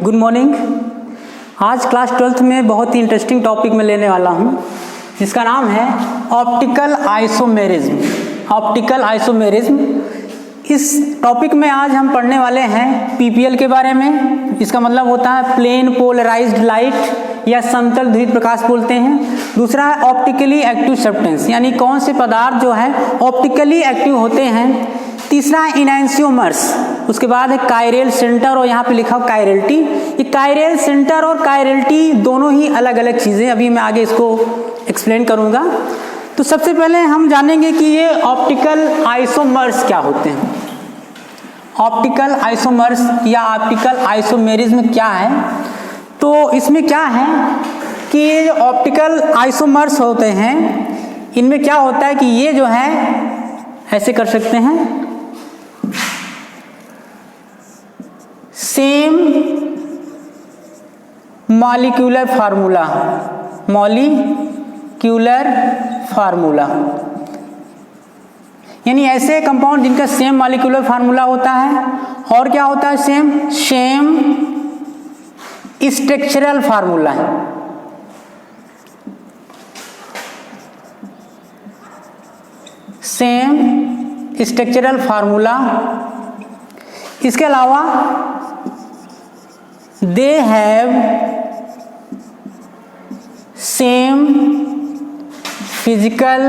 Good morning. आज class 12th में बहुत ही इंटरेस्टिंग टॉपिक में लेने वाला हूँ जिसका नाम है ऑप्टिकल आइसोमेरिज्म। ऑप्टिकल आइसोमेरिज्म, इस टॉपिक में आज हम पढ़ने वाले हैं पीपीएल के बारे में। इसका मतलब होता है प्लेन पोलराइज्ड लाइट या समतल ध्रुवित प्रकाश बोलते हैं। दूसरा है ऑप्टिकली एक्टिव सब्सटेंस, यानी कौन से पदार्थ जो है ऑप्टिकली एक्टिव होते हैं। तीसरा है इनैंसियोमर्स। उसके बाद है कायरल सेंटर और यहाँ पे लिखा हो कायरल्टी। ये कायरल सेंटर और कायरल्टी दोनों ही अलग अलग चीज़ें, अभी मैं आगे इसको एक्सप्लेन करूँगा। तो सबसे पहले हम जानेंगे कि ये ऑप्टिकल आइसोमर्स क्या होते हैं। ऑप्टिकल आइसोमर्स या ऑप्टिकल आइसोमेरिज्म क्या है। तो इसमें क्या है कि ये जो ऑप्टिकल आइसोमर्स होते हैं इनमें क्या होता है कि ये जो है ऐसे कर सकते हैं, same molecular formula, molecular formula, यानी ऐसे कंपाउंड जिनका सेम मॉलिक्यूलर फार्मूला होता है। और क्या होता है सेम स्ट्रक्चरल फार्मूला है। Same structural formula. इसके अलावा they have same physical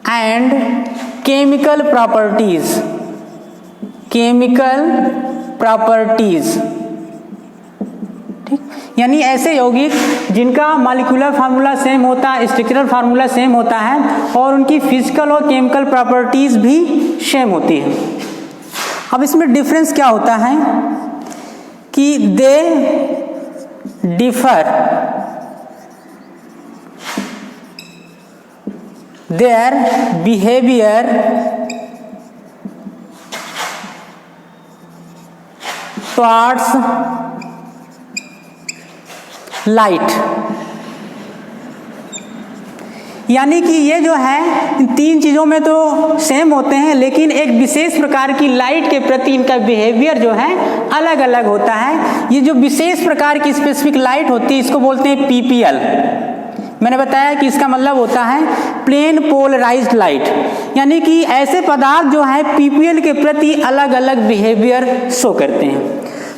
and chemical properties. Chemical properties, ठीक, यानी ऐसे यौगिक जिनका मॉलिक्यूलर फार्मूला सेम होता है, स्ट्रक्चरल फार्मूला सेम होता है और उनकी फिजिकल और केमिकल प्रॉपर्टीज भी सेम होती है। अब इसमें डिफरेंस क्या होता है कि they differ their behaviour towards light, यानी कि ये जो है इन तीन चीज़ों में तो सेम होते हैं लेकिन एक विशेष प्रकार की लाइट के प्रति इनका बिहेवियर जो है अलग अलग होता है। ये जो विशेष प्रकार की स्पेसिफिक लाइट होती है इसको बोलते हैं पीपीएल। मैंने बताया कि इसका मतलब होता है प्लेन पोलराइज्ड लाइट, यानी कि ऐसे पदार्थ जो है पीपीएल के प्रति अलग अलग बिहेवियर शो करते हैं।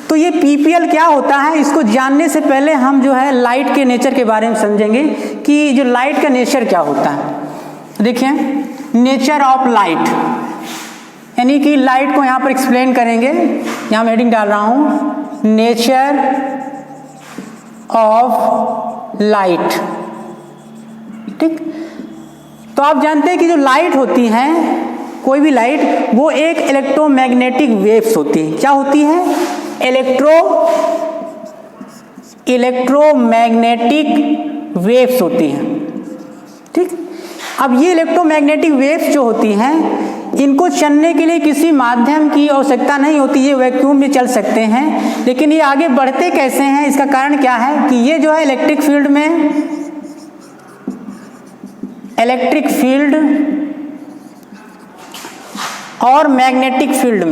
तो ये पीपीएल क्या होता है, इसको जानने से पहले हम जो है लाइट के नेचर के बारे में समझेंगे कि जो लाइट का नेचर क्या होता है। देखिए नेचर ऑफ लाइट, यानी कि लाइट को यहाँ पर एक्सप्लेन करेंगे। यहाँ मैं हेडिंग डाल रहा हूँ नेचर ऑफ लाइट, ठीक। तो आप जानते हैं कि जो लाइट होती है, कोई भी लाइट, वो एक इलेक्ट्रोमैग्नेटिक वेव्स होती है। क्या होती है? इलेक्ट्रोमैग्नेटिक वेव्स होती हैं, ठीक। अब ये इलेक्ट्रोमैग्नेटिक वेव्स जो होती हैं इनको चलने के लिए किसी माध्यम की आवश्यकता नहीं होती, ये वैक्यूम में चल सकते हैं। लेकिन ये आगे बढ़ते कैसे हैं, इसका कारण क्या है कि ये जो है इलेक्ट्रिक फील्ड और मैग्नेटिक फील्ड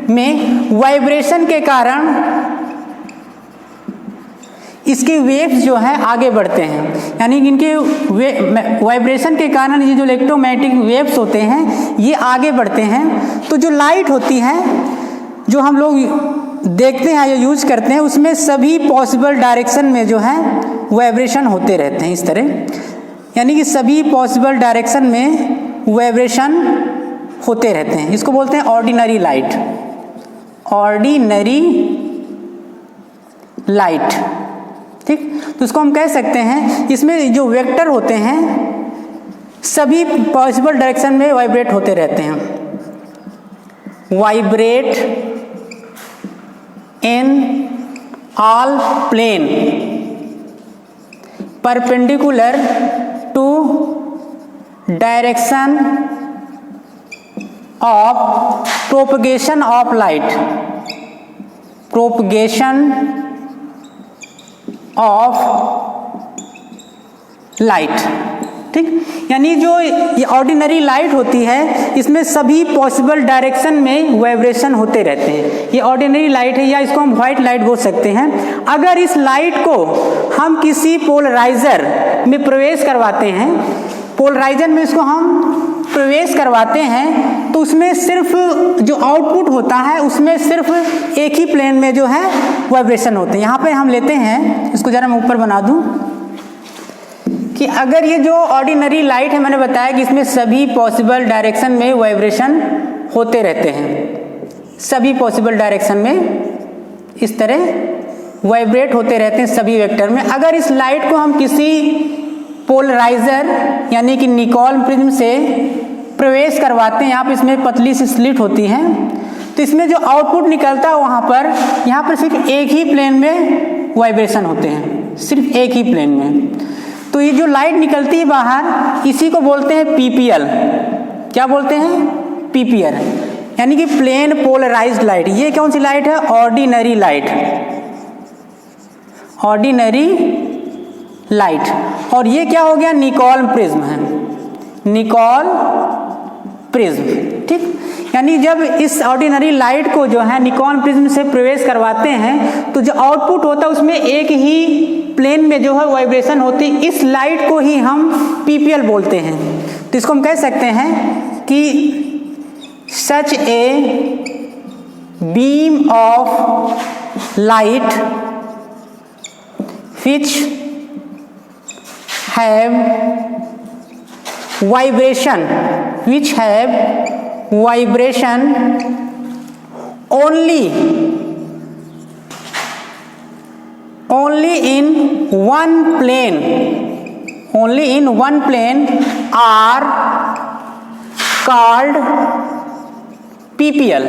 में वाइब्रेशन के कारण इसके वेव्स जो है आगे बढ़ते हैं, यानी इनके वाइब्रेशन के कारण ये जो इलेक्ट्रोमैग्नेटिक वेव्स होते हैं ये आगे बढ़ते हैं। तो जो लाइट होती है जो हम लोग देखते हैं या यूज करते हैं उसमें सभी पॉसिबल डायरेक्शन में जो है वाइब्रेशन होते रहते हैं इस तरह, यानी कि सभी पॉसिबल डायरेक्शन में वाइब्रेशन होते रहते हैं। इसको बोलते हैं ऑर्डिनरी लाइट। ऑर्डिनरी लाइट, ठीक। तो इसको हम कह सकते हैं इसमें जो वेक्टर होते हैं सभी पॉसिबल डायरेक्शन में वाइब्रेट होते रहते हैं। Vibrate in all plane perpendicular to direction of propagation of light. Propagation of light, ठीक, यानी जो ये ऑर्डिनरी लाइट होती है इसमें सभी पॉसिबल डायरेक्शन में वाइब्रेशन होते रहते हैं। ये ऑर्डिनरी लाइट है या इसको हम व्हाइट लाइट बोल सकते हैं। अगर इस लाइट को हम किसी पोलराइजर में प्रवेश करवाते हैं, पोलराइजर में इसको हम प्रवेश करवाते हैं, तो उसमें सिर्फ जो आउटपुट होता है उसमें सिर्फ एक ही प्लेन में जो है वाइब्रेशन होते हैं। यहाँ पे हम लेते हैं, इसको जरा मैं ऊपर बना दूँ, कि अगर ये जो ऑर्डिनरी लाइट है, मैंने बताया कि इसमें सभी पॉसिबल डायरेक्शन में वाइब्रेशन होते रहते हैं, सभी पॉसिबल डायरेक्शन में इस तरह वाइब्रेट होते रहते हैं सभी वेक्टर में। अगर इस लाइट को हम किसी पोलराइजर यानी कि निकॉल प्रिज्म से प्रवेश करवाते हैं, यहाँ पर इसमें पतली सी स्लिट होती है, तो इसमें जो आउटपुट निकलता है वहाँ पर, यहाँ पर सिर्फ एक ही प्लेन में वाइब्रेशन होते हैं, सिर्फ एक ही प्लेन में। तो ये जो लाइट निकलती है बाहर, इसी को बोलते हैं पीपीएल। क्या बोलते हैं? पीपीएल, यानी कि प्लेन पोलराइज्ड लाइट। ये कौन सी लाइट है? Ordinary light, ordinary light. और ये क्या हो गया? निकॉल प्रिज्म है, निकॉल प्रिज्म। ठीक, यानी जब इस ऑर्डिनरी लाइट को जो है निकॉल प्रिज्म से प्रवेश करवाते हैं तो जो आउटपुट होता है उसमें एक ही प्लेन में जो है वाइब्रेशन होती है। इस लाइट को ही हम पीपीएल बोलते हैं। तो इसको हम कह सकते हैं कि such a beam of light which have vibration only in one plane are called PPL,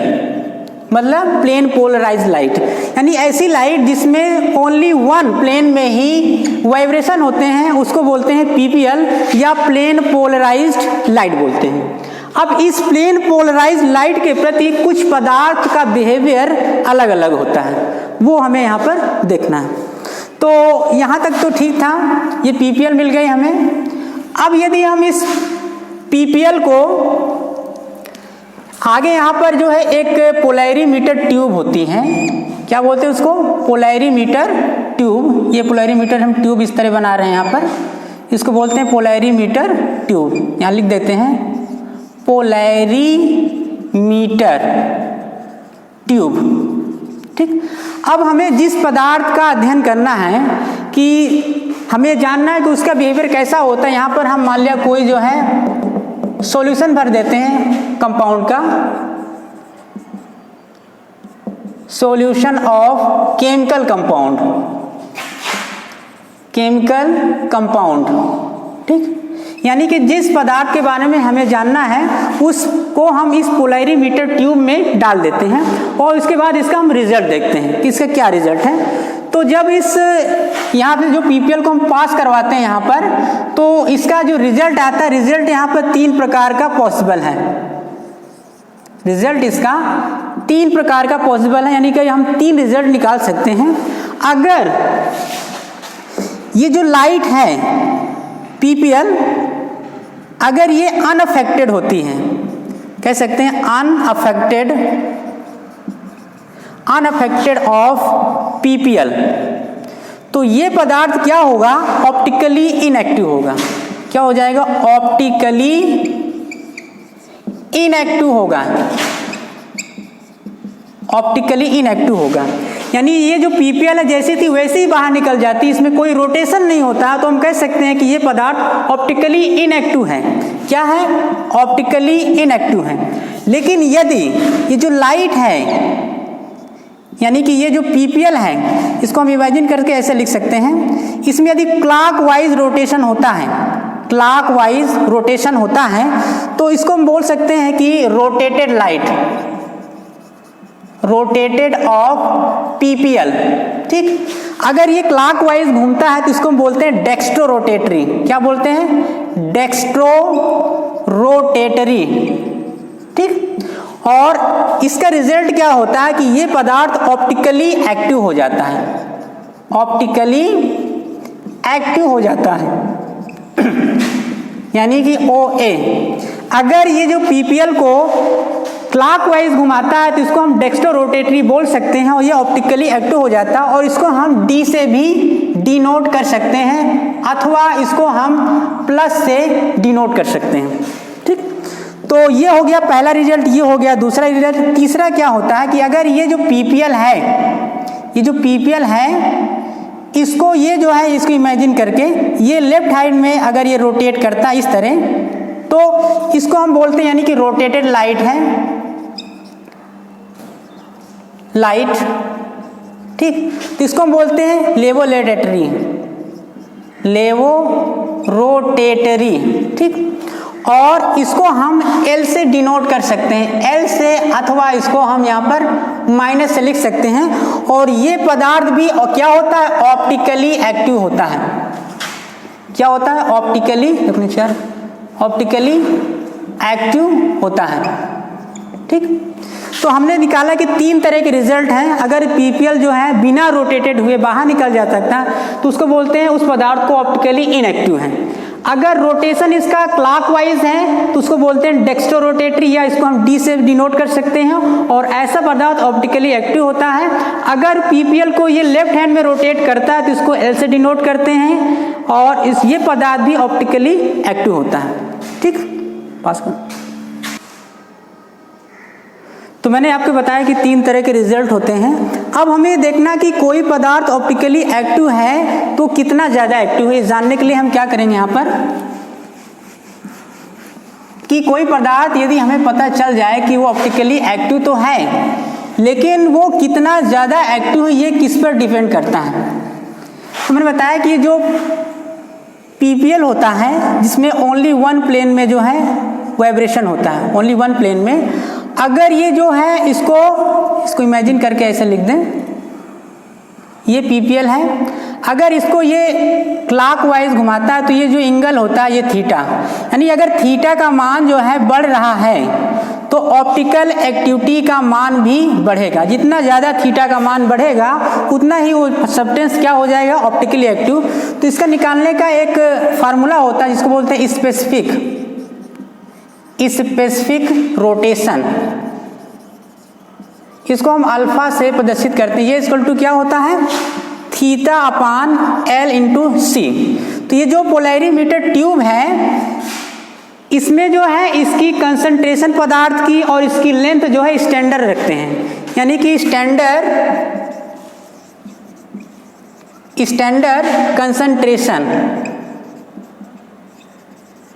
मतलब प्लेन पोलराइज्ड लाइट। यानी ऐसी लाइट जिसमें ओनली वन प्लेन में ही वाइब्रेशन होते हैं उसको बोलते हैं पीपीएल या प्लेन पोलराइज्ड लाइट बोलते हैं। अब इस प्लेन पोलराइज्ड लाइट के प्रति कुछ पदार्थ का बिहेवियर अलग अलग होता है, वो हमें यहाँ पर देखना है। तो यहाँ तक तो ठीक था, ये पीपीएल मिल गई हमें। अब यदि हम इस पीपीएल को आगे, यहाँ पर जो है एक पोलैरीमीटर ट्यूब होती है, क्या बोलते हैं उसको? Polarimeter tube. ये पोलैरीमीटर हम ट्यूब इस तरह बना रहे हैं यहाँ पर, इसको बोलते हैं पोलैरीमीटर ट्यूब। यहाँ लिख देते हैं पोलैरीमीटर ट्यूब। ठीक, अब हमें जिस पदार्थ का अध्ययन करना है कि हमें जानना है कि उसका बिहेवियर कैसा होता है, यहाँ पर हम मान लिया कोई जो है सॉल्यूशन भर देते हैं कंपाउंड का, solution of chemical compound, chemical compound. ठीक, यानी कि जिस पदार्थ के बारे में हमें जानना है उसको हम इस पोलैरीमीटर ट्यूब में डाल देते हैं और इसके बाद इसका हम रिजल्ट देखते हैं कि इसका क्या रिजल्ट है। तो जब इस यहाँ पे जो पीपीएल को हम पास करवाते हैं यहाँ पर, तो इसका जो रिजल्ट आता है, रिजल्ट यहाँ पर 3 प्रकार का पॉसिबल है। रिजल्ट इसका 3 प्रकार का पॉसिबल है, यानी कि हम 3 रिजल्ट निकाल सकते हैं। अगर ये जो लाइट है पीपीएल, अगर ये अनअफेक्टेड होती है, कह सकते हैं अनअफेक्टेड ऑफ पीपीएल, तो ये पदार्थ क्या होगा? ऑप्टिकली इनएक्टिव होगा। क्या हो जाएगा? ऑप्टिकली इनएक्टिव होगा, ऑप्टिकली इनएक्टिव होगा। यानी ये जो पीपीएल है जैसी थी वैसे ही बाहर निकल जाती, इसमें कोई रोटेशन नहीं होता, तो हम कह सकते हैं कि ये पदार्थ ऑप्टिकली इनएक्टिव है। क्या है? ऑप्टिकली इनएक्टिव है। लेकिन यदि ये जो लाइट है, यानी कि ये जो पीपीएल है, इसको हम इमेजिन करके ऐसे लिख सकते हैं, इसमें यदि क्लॉकवाइज रोटेशन होता है, क्लॉकवाइज रोटेशन होता है, तो इसको हम बोल सकते हैं कि rotated light, rotated of PPL. ठीक, अगर ये क्लॉकवाइज घूमता है तो इसको हम बोलते हैं डेक्स्ट्रो रोटेटरी। क्या बोलते हैं? Dextrorotatory. ठीक, और इसका रिजल्ट क्या होता है कि ये पदार्थ ऑप्टिकली एक्टिव हो जाता है, ऑप्टिकली एक्टिव हो जाता है। यानी कि OA। अगर ये जो PPL को क्लॉकवाइज घुमाता है तो इसको हम डेक्स्ट्रो रोटेटरी बोल सकते हैं और ये ऑप्टिकली एक्टिव हो जाता है और इसको हम D से भी डिनोट कर सकते हैं अथवा इसको हम प्लस से डिनोट कर सकते हैं। ठीक, तो ये हो गया पहला रिजल्ट, ये हो गया दूसरा रिजल्ट। तीसरा क्या होता है कि अगर ये जो PPL है, ये जो PPL है इसको ये जो है इसको इमेजिन करके ये लेफ्ट हैंड में अगर ये रोटेट करता है इस तरह तो इसको हम बोलते हैं यानी कि रोटेटेड लाइट है, लाइट। ठीक, तो इसको हम बोलते हैं लेवोरोटेटरी, लेवोरोटेटरी। ठीक, और इसको हम L से डिनोट कर सकते हैं, L से, अथवा इसको हम यहाँ पर माइनस से लिख सकते हैं। और ये पदार्थ भी क्या होता है, ऑप्टिकली एक्टिव होता है। क्या होता है, ऑप्टिकली, ऑप्टिकली एक्टिव होता है। ठीक, तो हमने निकाला कि 3 तरह के रिजल्ट हैं। अगर PPL जो है बिना रोटेटेड हुए बाहर निकल जा सकता तो उसको बोलते हैं उस पदार्थ को ऑप्टिकली इनएक्टिव है। अगर रोटेशन इसका क्लॉकवाइज है तो उसको बोलते हैं डेक्स्ट्रो रोटेटरी, या इसको हम D से डिनोट कर सकते हैं, और ऐसा पदार्थ ऑप्टिकली एक्टिव होता है। अगर PPL को ये लेफ्ट हैंड में रोटेट करता है तो इसको L से डिनोट करते हैं, और ये पदार्थ भी ऑप्टिकली एक्टिव होता है। ठीक, पास कर। तो मैंने आपको बताया कि 3 तरह के रिजल्ट होते हैं। अब हमें देखना कि कोई पदार्थ ऑप्टिकली एक्टिव है तो कितना ज़्यादा एक्टिव है। जानने के लिए हम क्या करेंगे यहाँ पर कि कोई पदार्थ यदि हमें पता चल जाए कि वो ऑप्टिकली एक्टिव तो है लेकिन वो कितना ज़्यादा एक्टिव है ये किस पर डिपेंड करता है। तो मैंने बताया कि जो PPL होता है जिसमें ओनली 1 प्लेन में जो है वाइब्रेशन होता है, ओनली 1 प्लेन में। अगर ये जो है इसको इमेजिन करके ऐसे लिख दें, ये PPL है। अगर इसको ये क्लॉकवाइज घुमाता है तो ये जो एंगल होता है ये थीटा, यानी अगर थीटा का मान जो है बढ़ रहा है तो ऑप्टिकल एक्टिविटी का मान भी बढ़ेगा। जितना ज़्यादा थीटा का मान बढ़ेगा उतना ही वो सब्सटेंस क्या हो जाएगा, ऑप्टिकली एक्टिव। तो इसका निकालने का एक फार्मूला होता है जिसको बोलते हैं स्पेसिफिक रोटेशन। इसको हम अल्फा से प्रदर्शित करते हैं। ये इक्वल टू क्या होता है, थीटा अपान L इंटू सी। तो ये जो पोलैरिमीटर ट्यूब है इसमें जो है इसकी कंसंट्रेशन पदार्थ की और इसकी लेंथ जो है स्टैंडर्ड रखते हैं, यानी कि स्टैंडर्ड कंसंट्रेशन,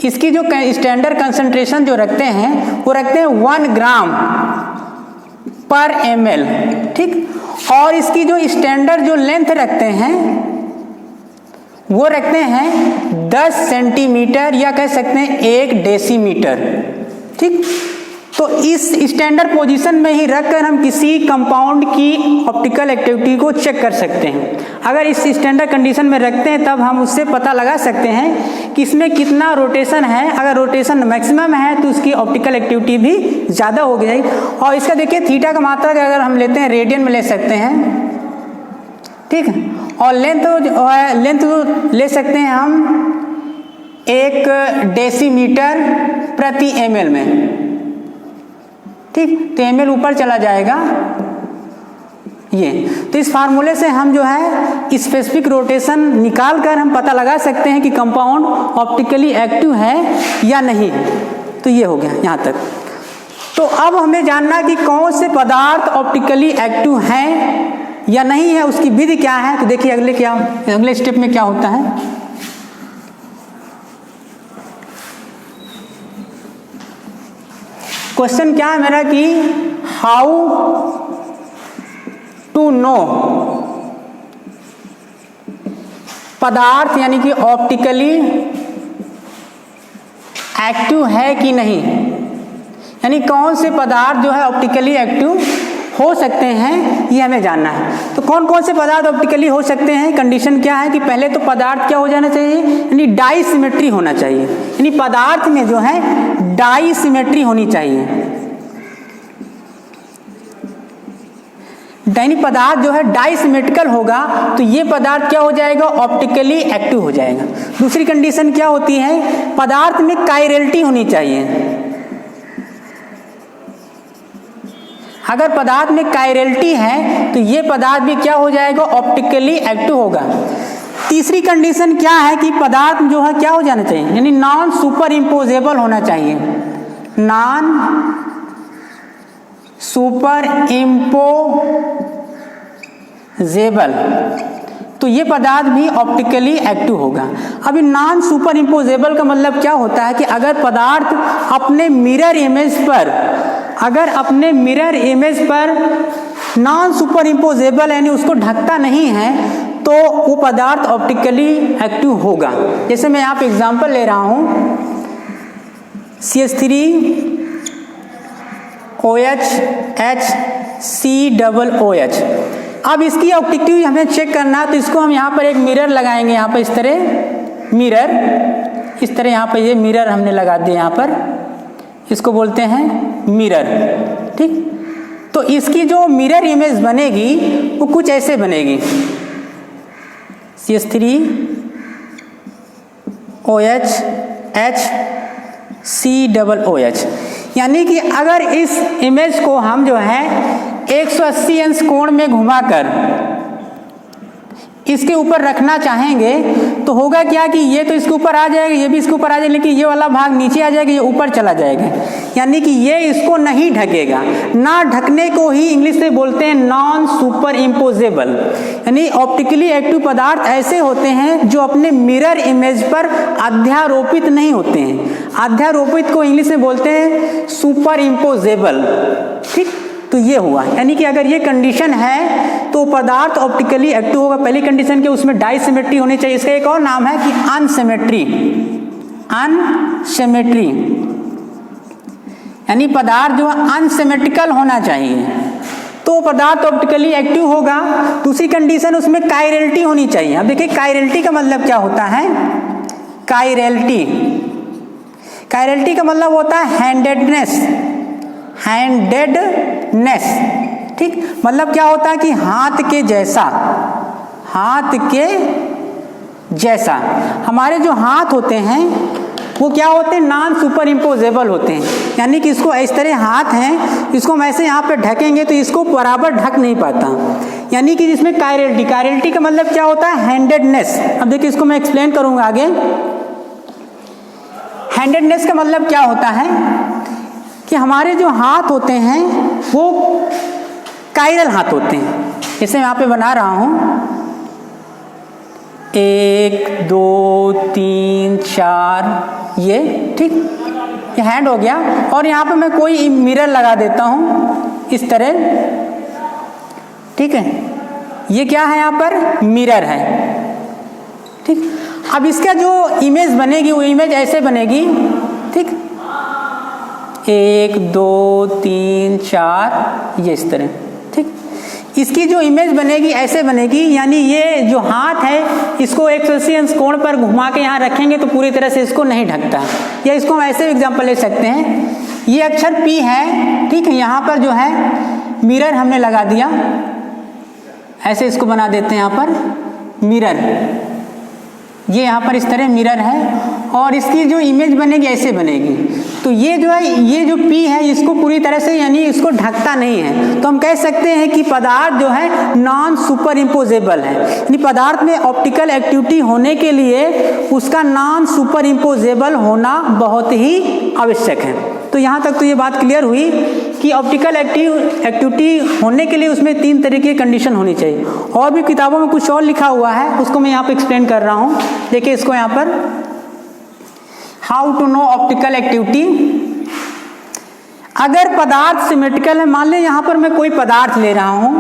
इसकी जो स्टैंडर्ड कंसंट्रेशन जो रखते हैं वो रखते हैं 1 ग्राम पर ml। ठीक, और इसकी जो स्टैंडर्ड जो लेंथ रखते हैं वो रखते हैं 10 सेंटीमीटर, या कह सकते हैं 1 डेसीमीटर। ठीक, तो इस स्टैंडर्ड पोजीशन में ही रखकर हम किसी कंपाउंड की ऑप्टिकल एक्टिविटी को चेक कर सकते हैं। अगर इस स्टैंडर्ड कंडीशन में रखते हैं तब हम उससे पता लगा सकते हैं कि इसमें कितना रोटेशन है। अगर रोटेशन मैक्सिमम है तो उसकी ऑप्टिकल एक्टिविटी भी ज़्यादा हो जाएगी। और इसका देखिए थीटा का मात्रा अगर हम लेते हैं रेडियन में ले सकते हैं। ठीक, और लेंथ ले सकते हैं हम 1 डेसीमीटर प्रति ml में। ठीक, तो ml ऊपर चला जाएगा ये। तो इस फार्मूले से हम जो है स्पेसिफिक रोटेशन निकाल कर हम पता लगा सकते हैं कि कंपाउंड ऑप्टिकली एक्टिव है या नहीं। तो ये हो गया यहाँ तक। तो अब हमें जानना कि कौन से पदार्थ ऑप्टिकली एक्टिव हैं या नहीं है, उसकी विधि क्या है। तो देखिए अगले स्टेप में क्या होता है। क्वेश्चन क्या है मेरा कि हाउ टू नो पदार्थ यानी कि ऑप्टिकली एक्टिव है कि नहीं, यानी कौन से पदार्थ जो है ऑप्टिकली एक्टिव हो सकते हैं ये हमें जानना है। तो कौन कौन से पदार्थ ऑप्टिकली हो सकते हैं, कंडीशन क्या है कि पहले तो पदार्थ क्या हो जाना चाहिए, यानी डाई सिमेट्री होना चाहिए, यानी पदार्थ में जो है डाई सिमेट्री होनी चाहिए। यानी पदार्थ जो है डाइसिमेट्रिकल होगा तो ये पदार्थ क्या हो जाएगा, ऑप्टिकली एक्टिव हो जाएगा। दूसरी कंडीशन क्या होती है, पदार्थ में काइरलिटी होनी चाहिए। अगर पदार्थ में काइरलिटी है तो ये पदार्थ भी क्या हो जाएगा, ऑप्टिकली एक्टिव होगा। तीसरी कंडीशन क्या है कि पदार्थ जो है क्या हो जाना चाहिए, यानी नॉन सुपर इम्पोजेबल होना चाहिए, नॉन सुपर इम्पोजेबल, तो ये पदार्थ भी ऑप्टिकली एक्टिव होगा। अभी नॉन सुपर इम्पोजेबल का मतलब क्या होता है कि अगर पदार्थ अपने मिरर इमेज पर, अगर अपने मिरर इमेज पर नॉन सुपर इम्पोजेबल यानी उसको ढकता नहीं है तो वो पदार्थ ऑप्टिकली एक्टिव होगा। जैसे मैं यहाँ पे एग्जांपल ले रहा हूँ, CH3OH अब इसकी ऑप्टिकलिटी हमें चेक करना है तो इसको हम यहाँ पर एक मिरर लगाएंगे, यहाँ पर इस तरह मिरर, इस तरह यहाँ पर ये मिरर हमने लगा दिया, यहाँ पर इसको बोलते हैं मिरर, ठीक। तो इसकी जो मिरर इमेज बनेगी वो कुछ ऐसे बनेगी, CH3OH यानी कि अगर इस इमेज को हम जो है 180 अंश कोण में घुमाकर इसके ऊपर रखना चाहेंगे तो होगा क्या कि ये तो इसके ऊपर आ जाएगा, ये भी इसके ऊपर आ जाएगा, लेकिन ये वाला भाग नीचे आ जाएगा, ये ऊपर चला जाएगा, यानी कि ये इसको नहीं ढकेगा। ना ढकने को ही इंग्लिश में बोलते हैं नॉन सुपर इम्पोजेबल, यानी ऑप्टिकली एक्टिव पदार्थ ऐसे होते हैं जो अपने मिरर इमेज पर अध्यारोपित नहीं होते हैं। अध्यारोपित को इंग्लिश में बोलते हैं सुपर इम्पोजेबल, ठीक। तो ये हुआ, यानी कि अगर ये कंडीशन है तो पदार्थ ऑप्टिकली एक्टिव होगा। पहली कंडीशन के उसमें डाइसिमेट्री होनी चाहिए, इसका एक और नाम है कि अनसिमेट्री, अनसिमेट्री यानी पदार्थ जो अनसिमेट्रिकल होना चाहिए तो पदार्थ ऑप्टिकली एक्टिव होगा। दूसरी कंडीशन उसमें काइरलिटी होनी चाहिए। अब देखिए काइरलिटी का मतलब क्या होता है, काइरलिटी, काइरलिटी का मतलब होता है हैंडेडनेस, हैंडेडनेस, ठीक। मतलब क्या होता है कि हाथ के जैसा, हाथ के जैसा। हमारे जो हाथ होते हैं वो क्या होते हैं, नॉन सुपर इम्पोजेबल होते हैं, यानी कि इसको इस तरह हाथ हैं, इसको हम ऐसे यहाँ पे ढकेंगे तो इसको बराबर ढक नहीं पाता, यानी कि जिसमें काइरलिटी, काइरलिटी का मतलब क्या होता है, हैंडेडनेस। अब देखिए इसको मैं एक्सप्लेन करूंगा आगे। हैंडेडनेस का मतलब क्या होता है कि हमारे जो हाथ होते हैं वो काइरल हाथ होते हैं। जैसे मैं यहाँ पे बना रहा हूँ 1 2 3 4 ये, ठीक, ये हैंड हो गया। और यहाँ पे मैं कोई मिरर लगा देता हूँ इस तरह, ठीक है, ये क्या है, यहाँ पर मिरर है, ठीक। अब इसका जो इमेज बनेगी वो इमेज ऐसे बनेगी, ठीक, 1 2 3 4 ये इस तरह, ठीक। इसकी जो इमेज बनेगी ऐसे बनेगी, यानी ये जो हाथ है इसको 180 अंश कोण पर घुमा के यहाँ रखेंगे तो पूरी तरह से इसको नहीं ढकता। या इसको हम ऐसे एग्जांपल ले सकते हैं, ये अक्षर P है, ठीक है, यहाँ पर जो है मिरर हमने लगा दिया, ऐसे इसको बना देते हैं यहाँ पर मिरर, ये यहाँ पर इस तरह मिरर है और इसकी जो इमेज बनेगी ऐसे बनेगी। तो ये जो है, ये जो P है इसको पूरी तरह से यानी इसको ढकता नहीं है, तो हम कह सकते हैं कि पदार्थ जो है नॉन सुपर इम्पोजेबल है, यानी पदार्थ में ऑप्टिकल एक्टिविटी होने के लिए उसका नॉन सुपर इम्पोजेबल होना बहुत ही आवश्यक है। तो यहाँ तक तो ये बात क्लियर हुई कि ऑप्टिकल एक्टिविटी होने के लिए उसमें 3 तरह की कंडीशन होनी चाहिए। और भी किताबों में कुछ और लिखा हुआ है, उसको मैं यहाँ पे एक्सप्लेन कर रहा हूँ। देखिए इसको यहाँ पर, how to know optical activity. अगर पदार्थ सिमेट्रिकल है, मान लें यहाँ पर मैं कोई पदार्थ ले रहा हूँ,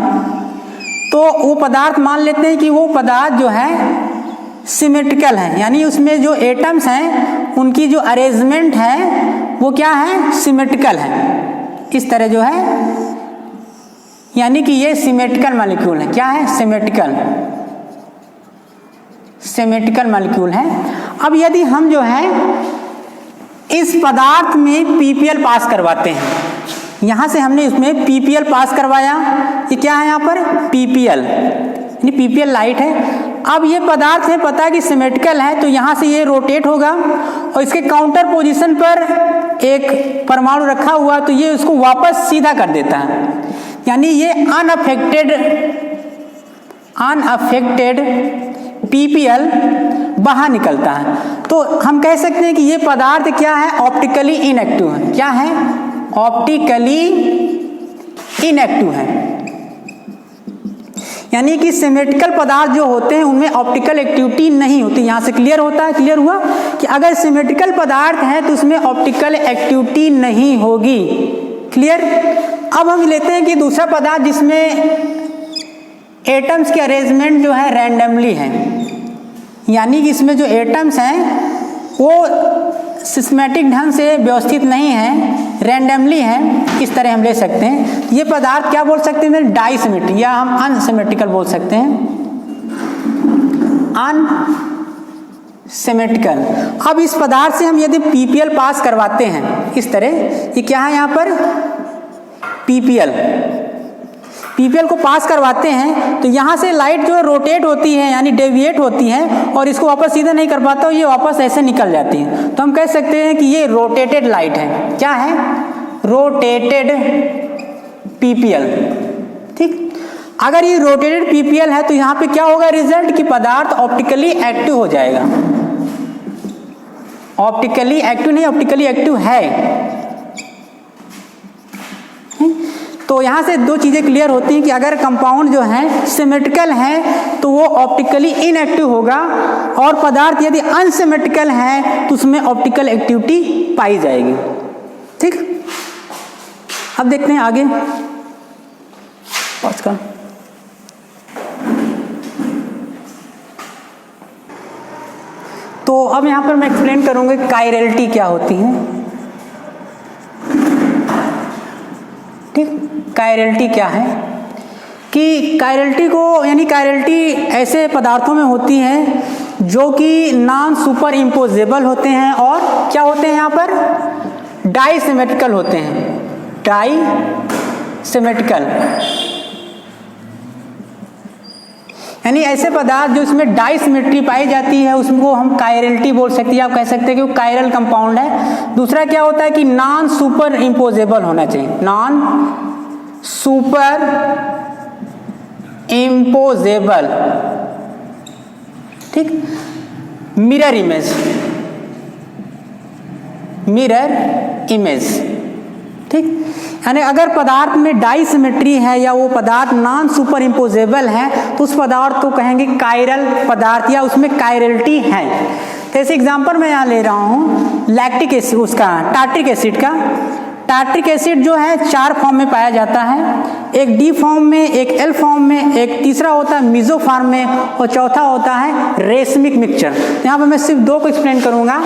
तो वो पदार्थ मान लेते हैं कि वो पदार्थ जो है सिमेट्रिकल है, यानी उसमें जो एटम्स हैं उनकी जो अरेंजमेंट है वो क्या है, सिमेट्रिकल है, इस तरह जो है, यानी कि ये सिमेट्रिकल मॉलिक्यूल है। क्या है, सिमेट्रिकल, सिमेट्रिकल मॉलिक्यूल है। अब यदि हम जो है इस पदार्थ में पीपीएल पास करवाते हैं, यहाँ से हमने इसमें पीपीएल पास करवाया, ये क्या है यहाँ पर पीपीएल, यानी पीपीएल लाइट है। अब ये पदार्थ है पता है कि सिमेट्रिकल है, तो यहाँ से ये रोटेट होगा और इसके काउंटर पोजीशन पर एक परमाणु रखा हुआ, तो ये उसको वापस सीधा कर देता है, यानी ये अनअफेक्टेड पीपीएल बाहर निकलता है। तो हम कह सकते हैं कि ये पदार्थ क्या है, ऑप्टिकली इनएक्टिव है। क्या है, ऑप्टिकली इनएक्टिव है, यानी कि सिमेट्रिकल पदार्थ जो होते हैं उनमें ऑप्टिकल एक्टिविटी नहीं होती। यहाँ से क्लियर होता है, क्लियर हुआ कि अगर सिमेट्रिकल पदार्थ है तो उसमें ऑप्टिकल एक्टिविटी नहीं होगी। क्लियर। अब हम लेते हैं कि दूसरा पदार्थ जिसमें एटम्स के अरेंजमेंट जो है रैंडमली है, यानी कि इसमें जो एटम्स हैं वो सिस्टमैटिक ढंग से व्यवस्थित नहीं है, रैंडमली है, इस तरह हम ले सकते हैं। ये पदार्थ क्या बोल सकते हैं, डाइसिमेट्रिक, या हम अनसिमेट्रिकल बोल सकते हैं, अनसिमेट्रिकल। अब इस पदार्थ से हम यदि पीपीएल पास करवाते हैं इस तरह, ये क्या है यहाँ पर पीपीएल को पास करवाते हैं, तो यहाँ से लाइट जो है रोटेट होती है, यानी डेविएट होती है, और इसको वापस सीधा नहीं कर पाता, ये वापस ऐसे निकल जाती है। तो हम कह सकते हैं कि ये रोटेटेड लाइट है। क्या है, रोटेटेड पीपीएल। ठीक। अगर ये रोटेटेड पीपीएल है तो यहाँ पे क्या होगा रिजल्ट, कि पदार्थ ऑप्टिकली एक्टिव हो जाएगा। ऑप्टिकली एक्टिव नहीं, ऑप्टिकली एक्टिव है। तो यहाँ से दो चीज़ें क्लियर होती हैं कि अगर कंपाउंड जो है सिमेट्रिकल है तो वो ऑप्टिकली इनएक्टिव होगा, और पदार्थ यदि अनसिमेट्रिकल है तो उसमें ऑप्टिकल एक्टिविटी पाई जाएगी। ठीक। अब देखते हैं आगे का। तो अब यहाँ पर मैं एक्सप्लेन करूँगा कायरलिटी क्या होती है। ठीक। कायरलिटी क्या है, कि कायरलिटी को, यानी कायरलिटी ऐसे पदार्थों में होती है जो कि नॉन सुपर इम्पोजेबल होते हैं और क्या होते हैं यहाँ पर डाइसिमेट्रिकल होते हैं। डाइसिमेट्रिकल यानी ऐसे पदार्थ जो इसमें डाइसिमेट्री पाई जाती है उसको हम कायरलिटी बोल सकते हैं। आप कह सकते हैं कि वो कायरल कंपाउंड है। दूसरा क्या होता है कि नॉन सुपर इम्पोजेबल होना चाहिए, नॉन सुपर इम्पोजेबल। ठीक। Mirror image, mirror image. ठीक। यानी अगर पदार्थ में डाइसिमेट्री है या वो पदार्थ नॉन सुपर इम्पोजेबल है तो उस पदार्थ को कहेंगे कायरल पदार्थ, या उसमें कायरलिटी है। तो ऐसे एग्जांपल मैं यहाँ ले रहा हूँ लैक्टिक एसिड, उसका टार्ट्रिक एसिड का। टार्ट्रिक एसिड जो है 4 फॉर्म में पाया जाता है, एक डी फॉर्म में, एक एल फॉर्म में, एक तीसरा होता है मीजो फॉर्म में, और चौथा होता है रेसमिक मिक्सचर। यहाँ पर मैं सिर्फ 2 को एक्सप्लेन करूँगा,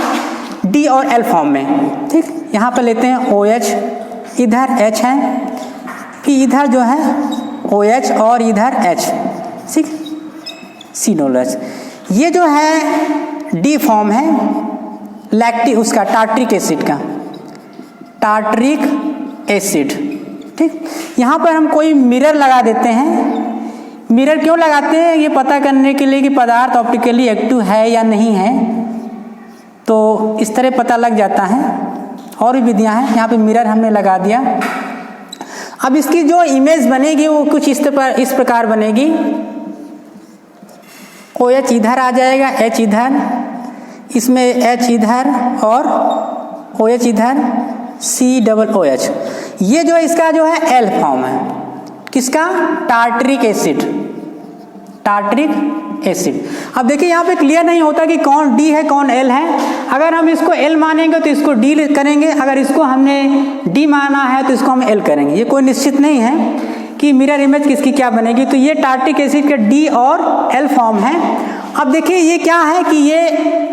डी और एल फॉर्म में। ठीक। यहाँ पर लेते हैं OH, इधर H है, फिर इधर जो है OH और इधर H। ठीक। COOH। ये जो है डी फॉर्म है लैक्टिक, उसका टार्ट्रिक एसिड का, टार्ट्रिक एसिड। ठीक। यहाँ पर हम कोई मिरर लगा देते हैं। मिरर क्यों लगाते हैं, ये पता करने के लिए कि पदार्थ ऑप्टिकली एक्टिव है या नहीं है, तो इस तरह पता लग जाता है। और भी विधियाँ हैं, यहाँ पे मिरर हमने लगा दिया। अब इसकी जो इमेज बनेगी वो कुछ इस प्रकार बनेगी। OH इधर आ जाएगा, H इधर, इसमें H इधर और OH इधर, COOH। ये जो इसका जो है एल फॉर्म है, किसका, टार्ट्रिक एसिड, टार्ट्रिक एसिड। अब देखिए यहाँ पे क्लियर नहीं होता कि कौन डी है कौन एल है। अगर हम इसको एल मानेंगे तो इसको डी करेंगे, अगर इसको हमने डी माना है तो इसको हम एल करेंगे। ये कोई निश्चित नहीं है कि मिरर इमेज किसकी क्या बनेगी। तो ये टार्ट्रिक एसिड का डी और एल फॉर्म है। अब देखिए ये क्या है कि ये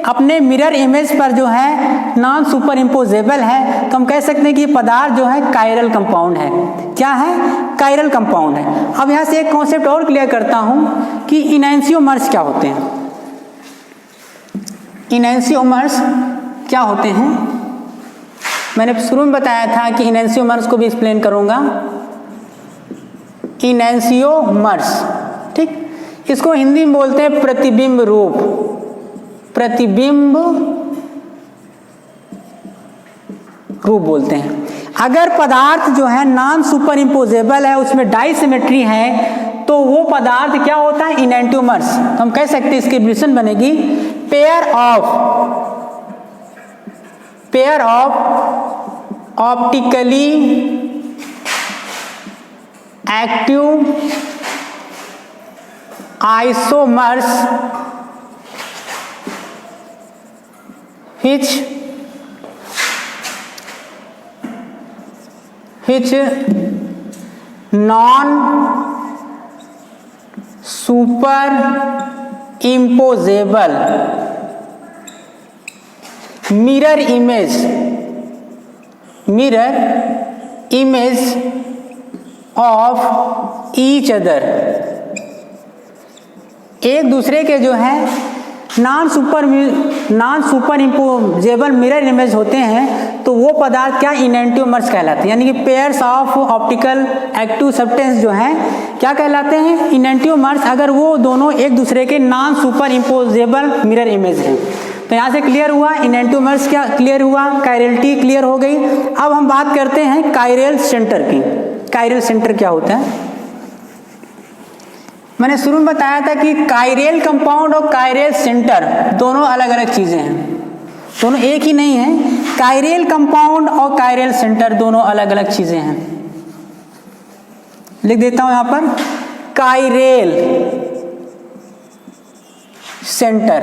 अपने मिरर इमेज पर जो है नॉन सुपर इम्पोजेबल है, तो हम कह सकते हैं कि ये पदार्थ जो है कायरल कंपाउंड है। क्या है, कायरल कंपाउंड है। अब यहाँ से एक कॉन्सेप्ट और क्लियर करता हूँ कि इनैंसियोमर्स क्या होते हैं। इनैंसियोमर्स क्या होते हैं, मैंने शुरू में बताया था कि इनैंसियोमर्स को भी एक्सप्लेन करूंगा। इनैंसियोमर्स, ठीक, इसको हिंदी में बोलते हैं प्रतिबिंब रूप, प्रतिबिंब रूप बोलते हैं। अगर पदार्थ जो है नॉन सुपर इम्पोजेबल है, उसमें डाइसिमेट्री है, तो वो पदार्थ क्या होता है? इनैंटियोमर्स। तो हम कह सकते हैं इसकी एब्रिविएशन बनेगी pair of optically active isomers which non superimposable mirror image of each other, एक दूसरे के जो है non super imposable mirror image होते हैं, तो वो पदार्थ क्या? इनैंटियोमर्स कहलाते हैं। यानी कि pairs of optical active substance जो हैं क्या कहलाते हैं? इनैंटियोमर्स, अगर वो दोनों एक दूसरे के non super imposable mirror image हैं। तो यहाँ से क्लियर हुआ इनैंटियोमर्स, क्या क्लियर हुआ? कायरलिटी क्लियर हो गई। अब हम बात करते हैं कायरल सेंटर की। कायरल सेंटर क्या होता है? मैंने शुरू में बताया था कि कायरल कंपाउंड और कायरल सेंटर दोनों अलग अलग चीजें हैं, दोनों एक ही नहीं है। कायरल कंपाउंड और कायरल सेंटर दोनों अलग अलग चीजें हैं। लिख देता हूं यहां पर कायरल सेंटर,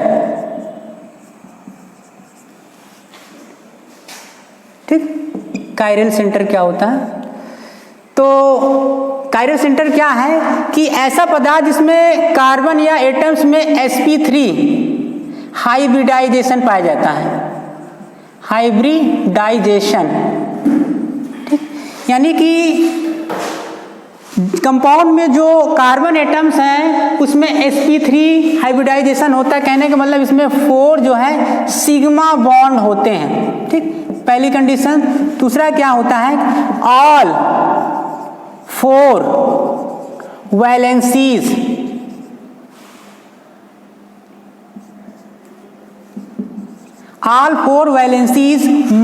ठीक। कायरल सेंटर क्या होता है? तो कायरल सेंटर क्या है कि ऐसा पदार्थ जिसमें कार्बन या एटम्स में sp3 हाइब्रिडाइजेशन पाया जाता है, हाइब्रिडाइजेशन, ठीक। यानी कि कंपाउंड में जो कार्बन एटम्स हैं उसमें sp3 हाइब्रिडाइजेशन होता है। कहने का मतलब इसमें 4 जो है सिग्मा बॉन्ड होते हैं, ठीक, पहली कंडीशन। दूसरा क्या होता है? All 4 valencies